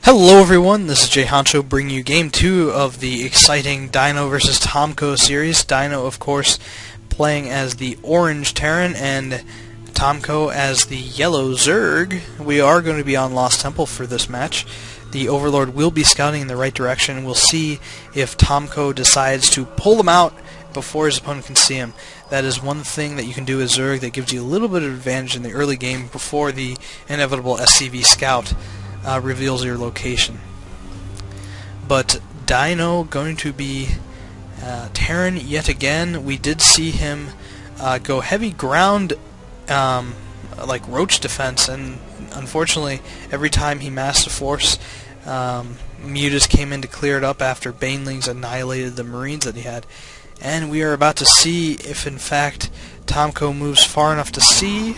Hello everyone, this is JHancho bringing you Game 2 of the exciting Dyno vs. Tomko series. Dyno, of course, playing as the orange Terran and Tomko as the yellow Zerg. We are going to be on Lost Temple for this match. The Overlord will be scouting in the right direction. We'll see if Tomko decides to pull them out before his opponent can see him. That is one thing that you can do as Zerg that gives you a little bit of advantage in the early game before the inevitable SCV scout reveals your location. But Dyno going to be Terran yet again. We did see him go heavy ground like roach defense, and unfortunately every time he massed a force, Mutas came in to clear it up after Banelings annihilated the Marines that he had. And we are about to see if in fact Tomko moves far enough to see.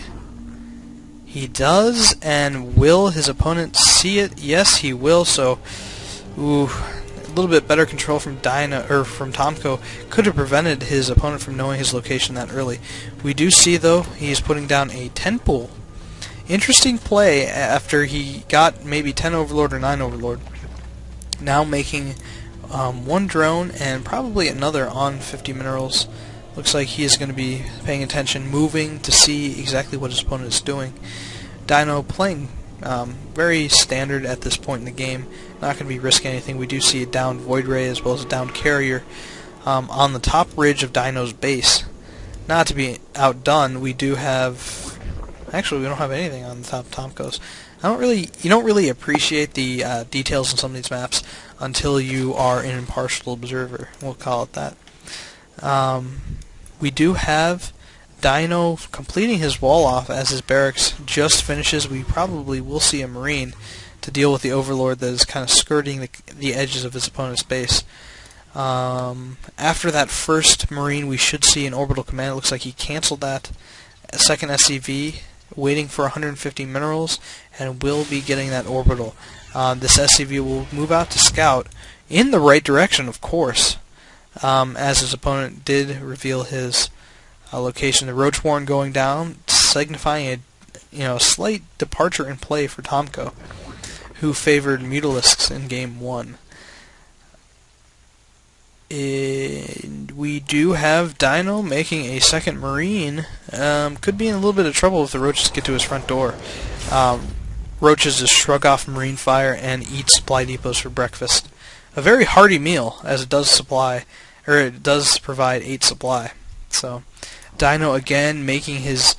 He does, and will his opponent see it? Yes, he will. So, a little bit better control from Tomko could have prevented his opponent from knowing his location that early. We do see, though, he's putting down a 10 pool. Interesting play after he got maybe 10 Overlord or 9 Overlord. Now making one drone and probably another on 50 minerals. Looks like he is going to be paying attention, moving to see exactly what his opponent is doing. Dyno playing very standard at this point in the game. Not going to be risking anything. We do see a downed Void Ray as well as a downed Carrier on the top ridge of Dyno's base. Not to be outdone, we do have... Actually, we don't have anything on the top of Tomko's. You don't really appreciate the details in some of these maps until you are an impartial observer. We'll call it that. We do have Dyno completing his wall off as his barracks just finishes. We probably will see a Marine to deal with the Overlord that is kind of skirting the edges of his opponent's base. After that first Marine, we should see an orbital command. It looks like he canceled that. A second SCV, waiting for 150 minerals, and will be getting that orbital. This SCV will move out to scout in the right direction, of course. As his opponent did reveal his location. The Roach Warren going down, signifying a slight departure in play for Tomko, who favored Mutalisks in Game 1. And we do have Dyno making a second Marine. Could be in a little bit of trouble if the Roaches get to his front door. Roaches just shrug off Marine fire and eat supply depots for breakfast. A very hearty meal, as it does provide 8 supply. So, Dyno again making his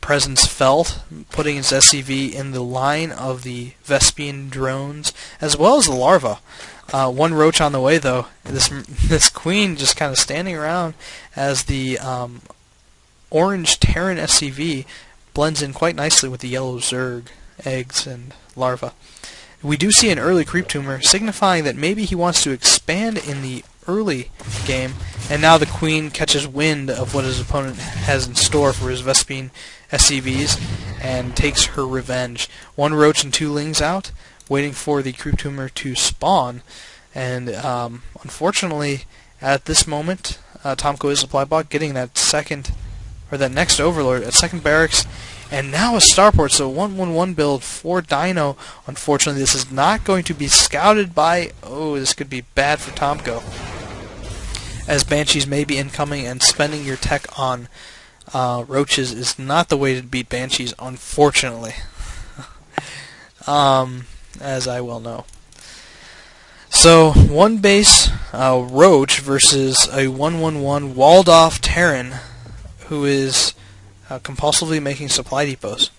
presence felt, putting his SCV in the line of the Vespian drones, as well as the larva. One roach on the way, though. This queen just kind of standing around as the orange Terran SCV blends in quite nicely with the yellow Zerg eggs and larva. We do see an early creep tumor, signifying that maybe he wants to expand in the early game, and now the queen catches wind of what his opponent has in store for his Vespine SCVs and takes her revenge. One roach and 2 lings out, waiting for the creep tumor to spawn, and unfortunately at this moment Tomko is supply bot getting that next Overlord at second barracks, and now a starport. So 1-1-1 build for Dyno. Unfortunately, this is not going to be scouted by... this could be bad for Tomko, as Banshees may be incoming, and spending your tech on Roaches is not the way to beat Banshees, unfortunately. As I well know. So, one base Roach versus a 1-1-1 walled-off Terran who is compulsively making supply depots.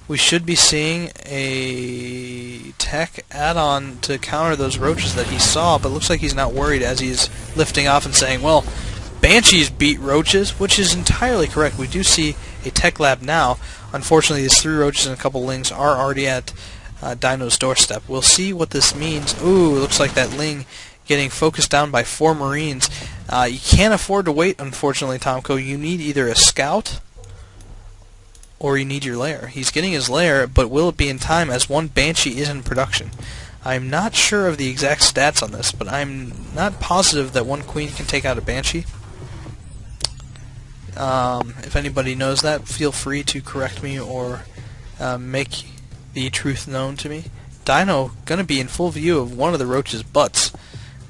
We should be seeing a tech add-on to counter those Roaches that he saw, but looks like he's not worried as he's lifting off and saying, well, Banshees beat Roaches, which is entirely correct. We do see a tech lab now. Unfortunately, these 3 Roaches and a couple Lings are already at Dyno's doorstep. We'll see what this means. It looks like that Ling getting focused down by 4 Marines. You can't afford to wait, unfortunately, Tomko. You need either a scout or you need your lair. He's getting his lair, but will it be in time as one Banshee is in production? I'm not sure of the exact stats on this, but I'm not positive that one Queen can take out a Banshee. If anybody knows that, feel free to correct me or make the truth known to me. Dyno gonna be in full view of one of the Roach's butts,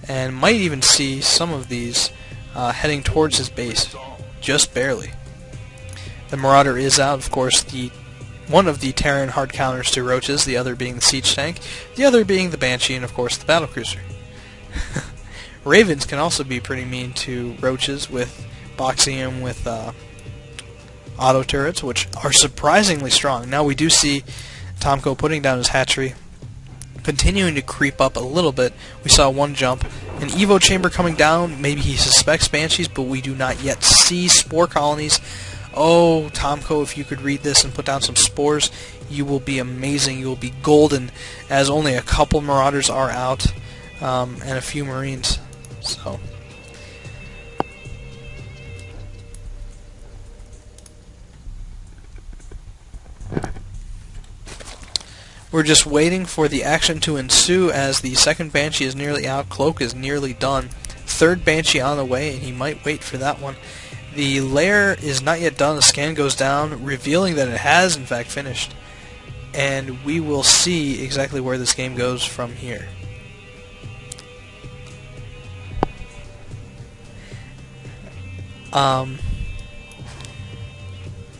and might even see some of these heading towards his base, just barely. The Marauder is out, of course, one of the Terran hard counters to Roaches, the other being the Siege Tank, the other being the Banshee, and of course the Battlecruiser. Ravens can also be pretty mean to Roaches with boxing them with auto turrets, which are surprisingly strong. Now we do see Tomko putting down his hatchery, continuing to creep up a little bit. We saw one jump, an Evo chamber coming down. Maybe he suspects Banshees, but we do not yet see spore colonies. Oh, Tomko, if you could read this and put down some spores, you will be amazing. You will be golden, as only a couple Marauders are out, and a few Marines. So we're just waiting for the action to ensue, as the second Banshee is nearly out, Cloak is nearly done, third Banshee on the way, and he might wait for that one. The lair is not yet done. The scan goes down, revealing that it has in fact finished, and we will see exactly where this game goes from here.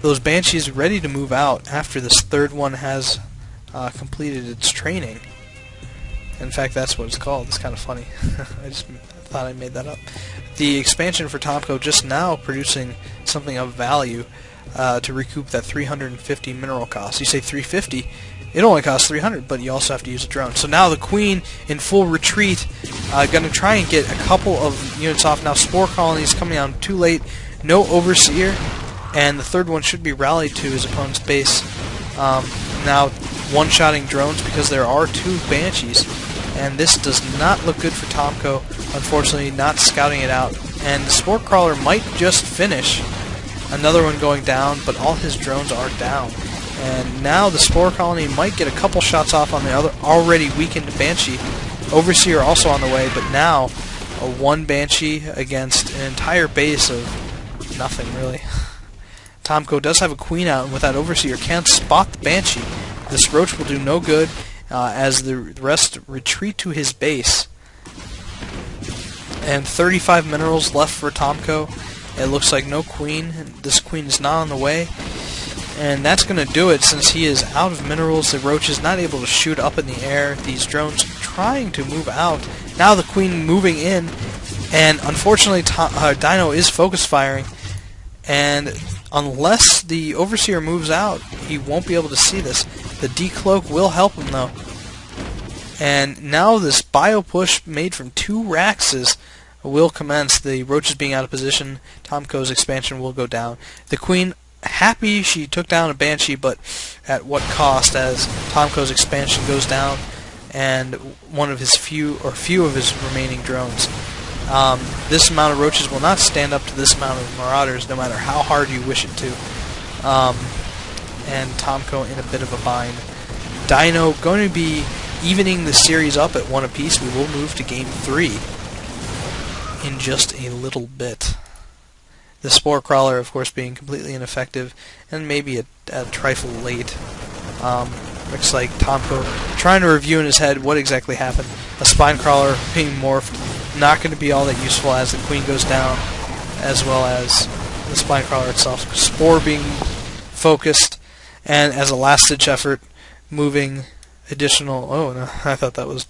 Those Banshees are ready to move out after this third one has completed its training. In fact, that's what it's called. It's kind of funny. I just thought I made that up. The expansion for Tomko just now producing something of value to recoup that 350 mineral cost. You say 350, it only costs 300, but you also have to use a drone. So now the Queen in full retreat, going to try and get a couple of units off. Now spore colonies coming down too late, no Overseer, and the third one should be rallied to his opponent's base. Now one-shotting drones because there are two Banshees, and this does not look good for Tomko. Unfortunately, not scouting it out, and the Spore Crawler might just finish. Another one going down, but all his drones are down. And now the Spore Colony might get a couple shots off on the other already weakened Banshee. Overseer also on the way, but now a one Banshee against an entire base of nothing, really. Tomko does have a Queen out, and with that Overseer can't spot the Banshee. This Roach will do no good as the rest retreat to his base. And 35 minerals left for Tomko. It looks like no Queen. This Queen is not on the way. And that's going to do it since he is out of minerals. The Roach is not able to shoot up in the air. These drones trying to move out. Now the Queen moving in. And unfortunately, Dyno is focus firing. And unless the Overseer moves out, he won't be able to see this. The decloak will help him, though. And now this bio push made from two Raxes will commence. The Roaches being out of position, Tomko's expansion will go down. The Queen happy she took down a Banshee, but at what cost, as Tomko's expansion goes down and one of his few of his remaining drones. This amount of Roaches will not stand up to this amount of Marauders, no matter how hard you wish it to. And Tomko in a bit of a bind. Dyno going to be evening the series up at 1 apiece. We will move to Game 3 in just a little bit. The Spore Crawler, of course, being completely ineffective, and maybe a trifle late. Looks like Tomko trying to review in his head what exactly happened. A Spine Crawler being morphed, not going to be all that useful as the Queen goes down, as well as the Spine Crawler itself. Spore being focused, and as a last-ditch effort, moving additional... Oh, no, I thought that was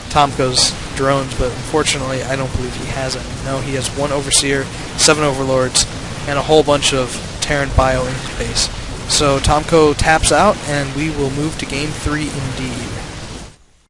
Tomko's drones, but unfortunately I don't believe he has any. No, he has one Overseer, 7 Overlords, and a whole bunch of Terran Bio in his base. So Tomko taps out, and we will move to Game 3 indeed.